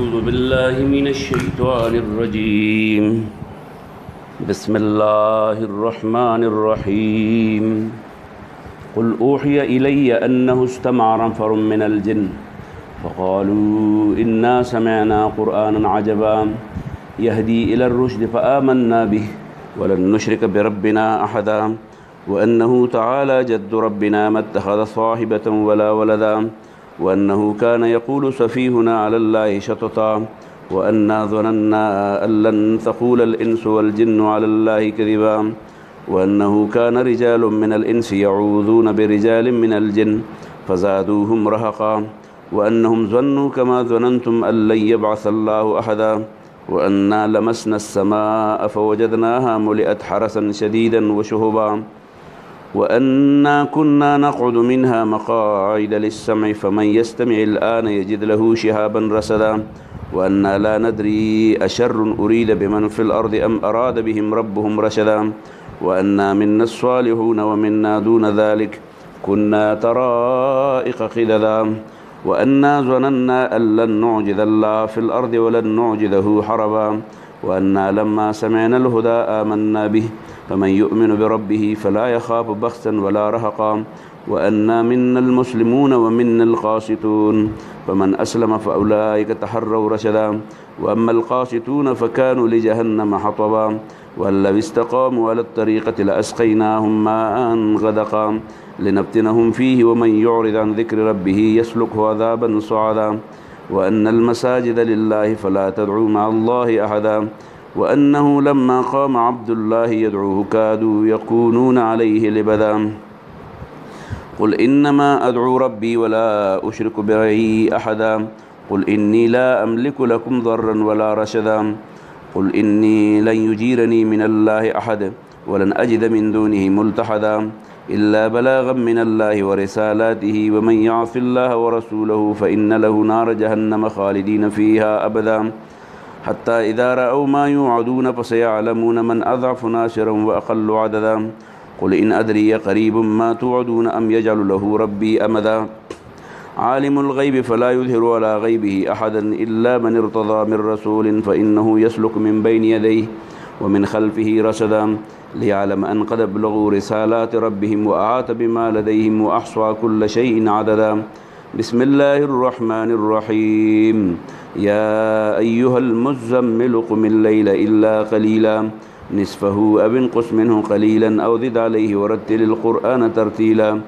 أعوذ بالله من الشيطان الرجيم. بسم الله الرحمن الرحيم. قل أوحي إلي أنه استمع نفر من الجن فقالوا إنا سمعنا قرآنا عجبا يهدي إلى الرشد فآمنا به ولن نشرك بربنا أحدا وأنه تعالى جد ربنا ما اتخذ صاحبة ولا ولدا وأنه كان يقول سفيهنا على الله شططا وأنا ظننا أن لن تقول الإنس والجن على الله كذبا وأنه كان رجال من الإنس يعوذون برجال من الجن فزادوهم رهقا وأنهم ظنوا كما ظننتم أن لن يبعث الله أحدا وأنا لمسنا السماء فوجدناها ملئت حرسا شديدا وشهبا وأنا كنا نقعد منها مقاعد للسمع فمن يستمع الآن يجد له شهابا رصدا وأنا لا ندري أشر أريد بمن في الأرض أم أراد بهم ربهم رشدا وأنا منا الصالحون ومنا دون ذلك كنا طرائق قددا وأنا ظننا أن لن نعجز الله في الأرض ولن نعجزه حربا وأنا لما سمعنا الهدى آمنا به فمن يؤمن بربه فلا يخاف بخسا ولا رهقا وأنا منا المسلمون ومنا القاسطون فمن أسلم فأولئك تحروا رشدا وأما القاسطون فكانوا لجهنم حطبا وأن لو استقاموا على الطريقة لأسقيناهم ماء غدقا لنفتنهم فيه ومن يعرض عن ذكر ربه يسلكه عذابا صعدا وأن المساجد لله فلا تدعوا مع الله أحدا وأنه لما قام عبد الله يدعوه كادوا يكونون عليه لبدا قل إنما أدعو ربي ولا أشرك به أحدا قل إني لا أملك لكم ضرا ولا رشدا قل إني لن يجيرني من الله أحد ولن أجد من دونه ملتحدا إلا بلاغا من الله ورسالاته ومن يعص الله ورسوله فإن له نار جهنم خالدين فيها أبدا حتى إذا رأوا ما يوعدون فسيعلمون من أضعف ناصرا وأقل عددا قل إن أدري قريب ما توعدون أم يجعل له ربي أمدا عالم الغيب فلا يظهر على غيبه أحدا إلا من ارتضى من رسول فإنه يسلك من بين يديه ومن خلفه رصدا ليعلم أن قد أبلغوا رسالات ربهم وأحاط بما لديهم وأحصى كل شيء عددا بسم الله الرحمن الرحيم يا أيها المزمل قم الليل إلا قليلا نصفه أو انقص منه قليلا أو زد عليه ورتل القرآن ترتيلا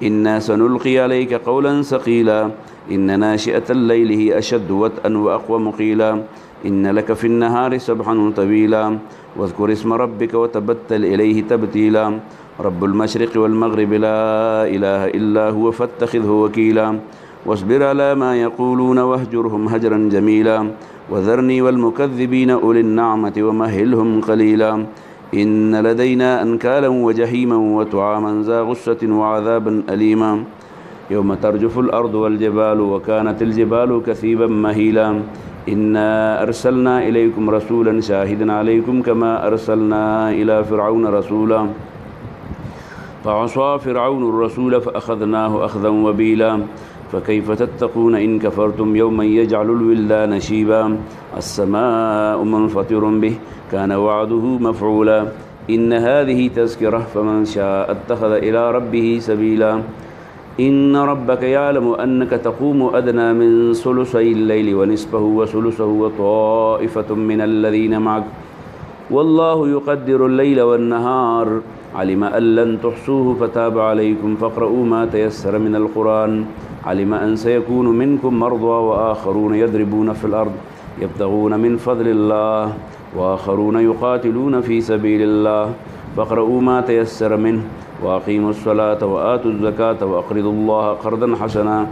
إنا سنلقي عليك قولا ثقيلا إن ناشئة الليل هي أشد وطئا وأقوم قيلا إن لك في النهار سبحا طويلا واذكر اسم ربك وتبتل إليه تبتيلا رب المشرق والمغرب لا إله إلا هو فاتخذه وكيلا واصبر على ما يقولون واهجرهم هجرا جميلا وذرني والمكذبين أولي النعمة ومهلهم قليلا إن لدينا أنكالا وجحيما وطعاما ذا غصة وعذابا أليما يوم ترجف الأرض والجبال وكانت الجبال كثيبا مهيلا إنا أرسلنا إليكم رسولا شاهدا عليكم كما أرسلنا إلى فرعون رسولا فعصى فرعون الرسول فأخذناه أخذا وبيلا فكيف تتقون إن كفرتم يوما يجعل الولدان شيبا السماء منفطر به كان وعده مفعولا إن هذه تذكرة فمن شاء اتخذ إلى ربه سبيلا إن ربك يعلم أنك تقوم أدنى من ثلثي الليل ونصفه وثلثه وطائفة من الذين معك والله يقدر الليل والنهار علم أن لن تحصوه فتاب عليكم فاقرؤوا ما تيسر من القرآن علم أن سيكون منكم مرضى وآخرون يضربون في الأرض يبتغون من فضل الله وآخرون يقاتلون في سبيل الله فاقرؤوا ما تيسر منه وأقيموا الصلاة وآتوا الزكاة وأقرضوا الله قرضا حسنا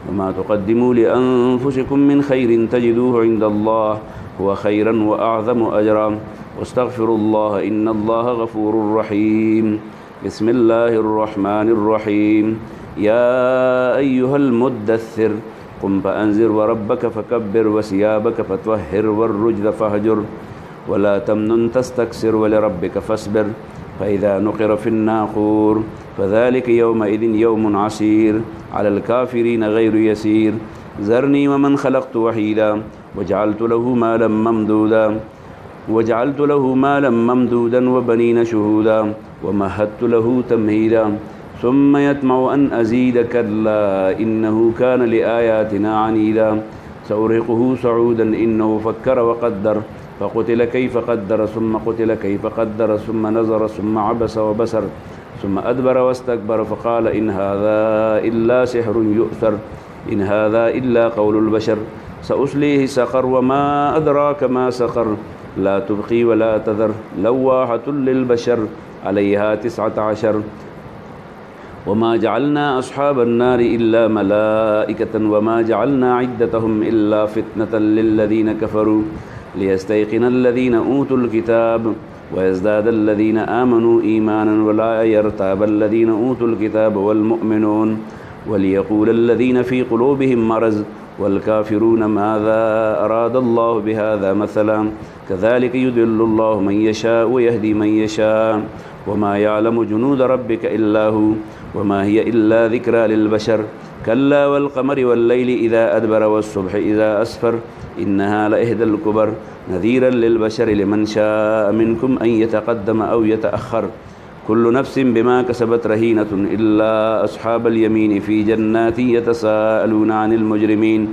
وما تقدموا لأنفسكم من خير تجدوه عند الله هو خيرا وأعظم أجرا واستغفروا الله إن الله غفور رحيم بسم الله الرحمن الرحيم يا أيها المدثر قم فأنذر وربك فكبر وثيابك فطهر والرجز فاهجر ولا تمنن تستكثر ولربك فاصبر فإذا نقر في الناقور فذلك يومئذ يوم عسير على الكافرين غير يسير ذرني ومن خلقت وحيدا وجعلت له مالا ممدودا وبنين شهودا ومهدت له تمهيدا ثم يطمع أن أزيد كلا إنه كان لآياتنا عنيدا سأرهقه صعودا إنه فكر وقدر فقتل كيف قدر ثم قتل كيف قدر ثم نظر ثم عبس وبسر ثم أدبر واستكبر فقال إن هذا إلا سحر يؤثر إن هذا إلا قول البشر سأصليه سقر وما أدراك ما سقر لا تبقي ولا تذر لواحة للبشر عليها 19 وما جعلنا أصحاب النار إلا ملائكة وما جعلنا عدتهم إلا فتنة للذين كفروا ليستيقن الذين أوتوا الكتاب ويزداد الذين آمنوا إيمانا ولا يرتاب الذين أوتوا الكتاب والمؤمنون وليقول الذين في قلوبهم مرض والكافرون ماذا أراد الله بهذا مثلا كذلك يضل الله من يشاء ويهدي من يشاء وما يعلم جنود ربك إلا هو وما هي إلا ذكرى للبشر كلا والقمر والليل إذا أدبر والصبح إذا أسفر إنها لإحدى الكبر نذيرا للبشر لمن شاء منكم أن يتقدم أو يتأخر كل نفس بما كسبت رهينة إلا أصحاب اليمين في جنات يتساءلون عن المجرمين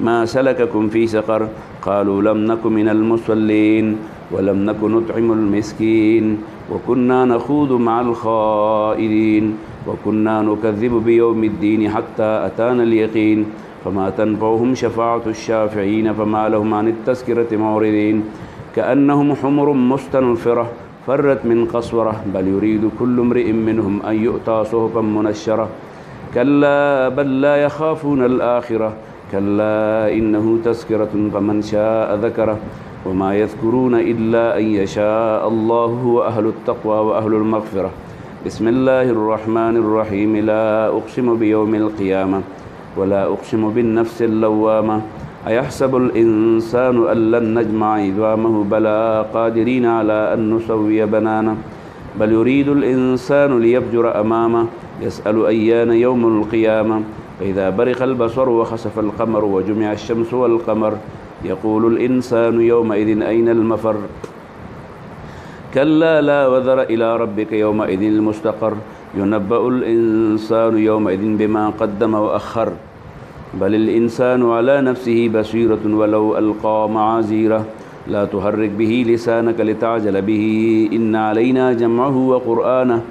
ما سلككم في سقر قالوا لم نك من المصلين ولم نك نطعم المسكين وكنا نخوض مع الخائضين وكنا نكذب بيوم الدين حتى أتانا اليقين فما تنفعهم شفاعة الشافعين فما لهم عن التذكرة معرضين كأنهم حمر مستنفرة فرت من قسورة بل يريد كل امرئ منهم أن يؤتى صحفا منشرة كلا بل لا يخافون الآخرة كلا إنه تذكرة فمن شاء ذكره وما يذكرون إلا أن يشاء الله هو أهل التقوى وأهل المغفرة بسم الله الرحمن الرحيم لا أقسم بيوم القيامة ولا أقسم بالنفس اللوامة أيحسب الإنسان أن لن نجمع عظامه بلى قادرين على أن نسوي بنانه بل يريد الإنسان ليفجر أمامه يسأل أيان يوم القيامة فإذا برق البصر وخسف القمر وجمع الشمس والقمر يقول الإنسان يومئذ أين المفر كلا لا وذر إلى ربك يومئذ المستقر ينبأ الإنسان يومئذ بما قدم وأخر بل الإنسان على نفسه بصيرة ولو ألقى معاذيره لا تحرك به لسانك لتعجل به إن علينا جمعه وقرآنه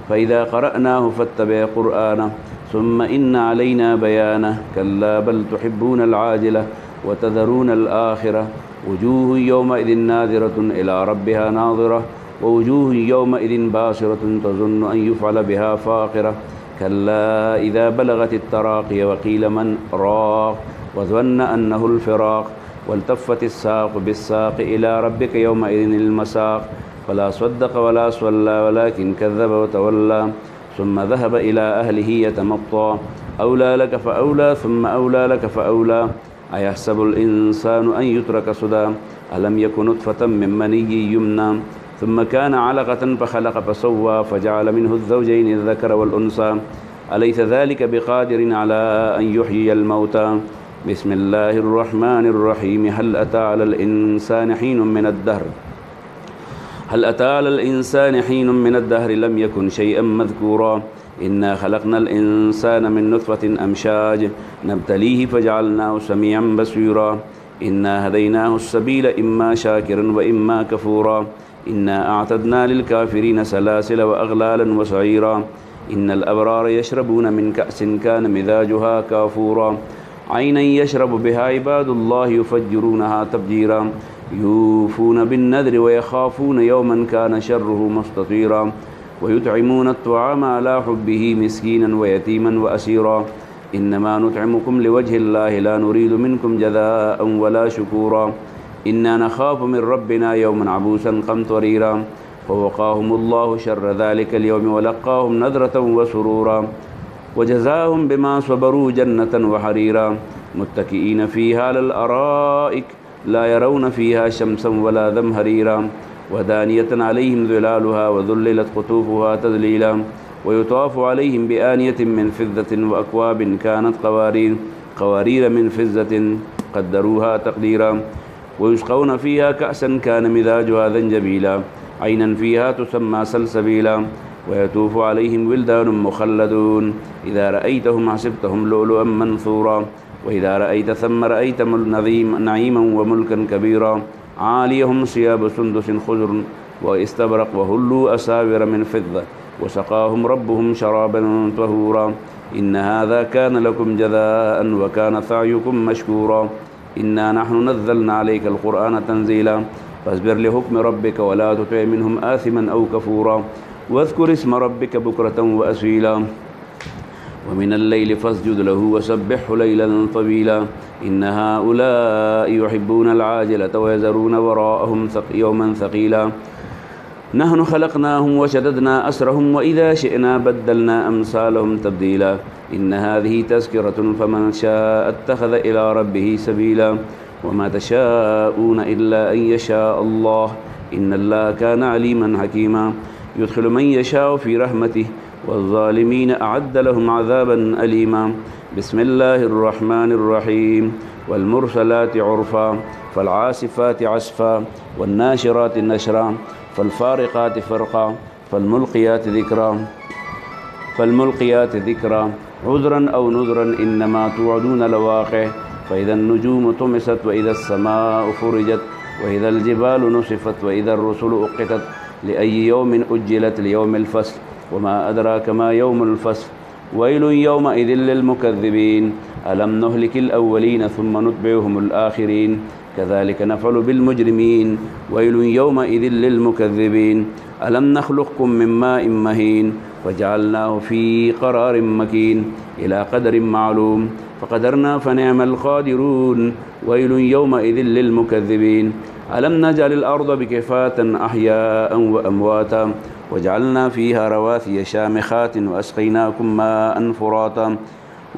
فإذا قرأناه فاتبع قرآنه ثم إن علينا بيانه كلا بل تحبون العاجلة وتذرون الآخرة وجوه يومئذ ناظرة إلى ربها ناظرة ووجوه يومئذ باسرة تظن أن يفعل بها فاقرة كلا إذا بلغت التراقي وقيل من راق وظن أنه الفراق والتفت الساق بالساق إلى ربك يومئذ المساق فلا صدق ولا صلى ولكن كذب وتولى ثم ذهب إلى أهله يتمطى أولى لك فأولى ثم أولى لك فأولى أيحسب الإنسان أن يترك سدى ألم يكن نطفة من مني يمنى ثم كان علقة فخلق فسوى فجعل منه الزوجين الذكر والأنثى أليس ذلك بقادر على أن يحيي الموتى بسم الله الرحمن الرحيم هل أتى على الإنسان حين من الدهر لم يكن شيئا مذكورا إنا خلقنا الإنسان من نطفة أمشاج نبتليه فجعلناه سميعا بصيرا إنا هديناه السبيل إما شاكرا وإما كفورا إنا أعتدنا للكافرين سلاسل وأغلالا وسعيرا إن الأبرار يشربون من كأس كان مزاجها كافورا عينا يشرب بها عباد الله يفجرونها تفجيرا يوفون بالنذر ويخافون يوما كان شره مستطيرا ويطعمون الطعام على حبه مسكينا ويتيما وأسيرا إنما نطعمكم لوجه الله لا نريد منكم جزاء ولا شكورا إنا نخاف من ربنا يوما عبوسا قمطريرا فوقاهم الله شر ذلك اليوم ولقاهم نذرة وسرورا وجزاهم بما صبروا جنة وحريرا متكئين فيها على الأرائك لا يرون فيها شمسا ولا زمهريرا ودانية عليهم ظلالها وذللت قطوفها تذليلا ويطاف عليهم بآنية من فضة وأكواب كانت قوارير قوارير من فزة قدروها تقديرا ويسقون فيها كأسا كان مزاجها زنجبيلا عينا فيها تسمى سلسبيلا ويطوف عليهم ولدان مخلدون إذا رأيتهم حسبتهم لؤلؤا منثورا وإذا رأيت ثم رأيت نعيما وملكا كبيرا عاليهم ثياب سندس خضر واستبرق وهلوا أساور من فضة وسقاهم ربهم شرابا طهورا إن هذا كان لكم جزاء وكان سعيكم مشكورا إنا نحن نزلنا عليك القرآن تنزيلا فاصبر لحكم ربك ولا تطع منهم آثما أو كفورا واذكر اسم ربك بكرة وأصيلا ومن الليل فاسجد له وسبحه ليلا طويلا إن هؤلاء يحبون العاجلة ويذرون وراءهم يوما ثقيلا نحن خلقناهم وشددنا أسرهم وإذا شئنا بدلنا أمثالهم تبديلا إن هذه تذكرة فمن شاء اتخذ إلى ربه سبيلا وما تشاءون إلا أن يشاء الله إن الله كان عليما حكيما يدخل من يشاء في رحمته والظالمين أعد لهم عذابا أليما بسم الله الرحمن الرحيم والمرسلات عرفا فالعاصفات عصفا والناشرات نشرا فالفارقات فرقا فالملقيات ذكرا عذرا أو نذرا إنما توعدون لواقع فإذا النجوم طمست وإذا السماء فرجت وإذا الجبال نصفت وإذا الرسل أقتت لأي يوم أجلت ليوم الفصل وما أدراك ما يوم الفصل ويل يومئذ للمكذبين ألم نهلك الأولين ثم نتبعهم الآخرين كذلك نفعل بالمجرمين ويل يومئذ للمكذبين ألم نخلقكم من ماء مهين وجعلناه في قرار مكين إلى قدر معلوم فقدرنا فنعم القادرون ويل يومئذ للمكذبين ألم نجعل الأرض بكفاة أحياء وأمواتا وجعلنا فيها رواسي شامخات وأسقيناكم ماء فراتا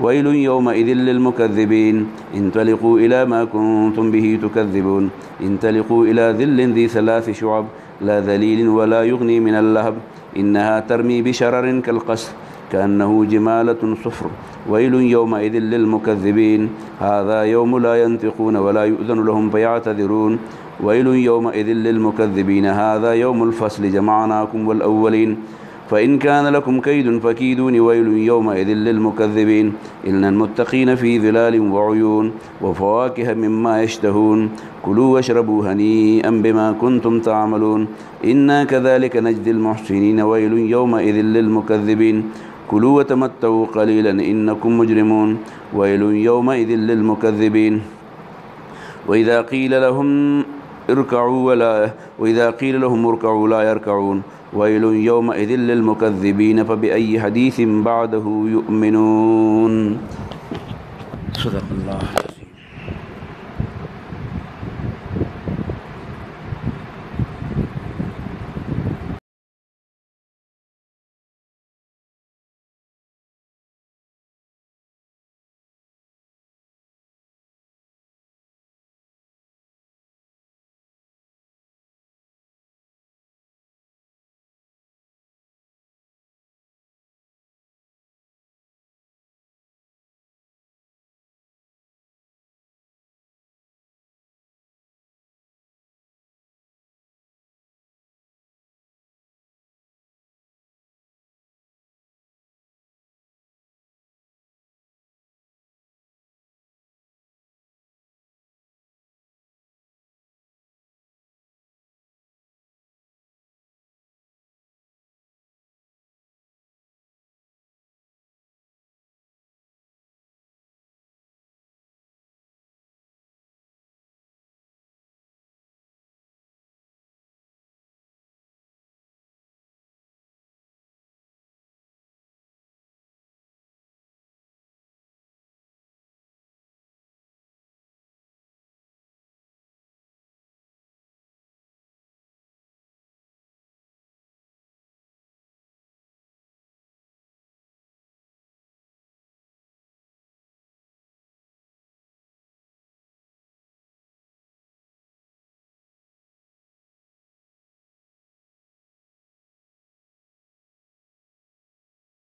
ويل يومئذ للمكذبين انطلقوا إلى ما كنتم به تكذبون انطلقوا إلى ظل ذي 3 شعب لا ذليل ولا يغني من اللهب إنها ترمي بشرر كالقصر كأنه جمالة صفر ويل يومئذ للمكذبين هذا يوم لا ينطقون ولا يؤذن لهم فيعتذرون ويل يومئذ للمكذبين هذا يوم الفصل جمعناكم والأولين فإن كان لكم كيد فكيدون ويل يومئذ للمكذبين إن المتقين في ظلال وعيون وفواكه مما يشتهون كلوا واشربوا هنيئا بما كنتم تعملون إنا كذلك نجزي المحسنين ويل يومئذ للمكذبين كلوا وتمتعوا قليلا إنكم مجرمون ويل يومئذ للمكذبين وإذا قيل لهم اركعوا لا يركعون ويل يومئذ للمكذبين فبأي حديث بعده يؤمنون صدق الله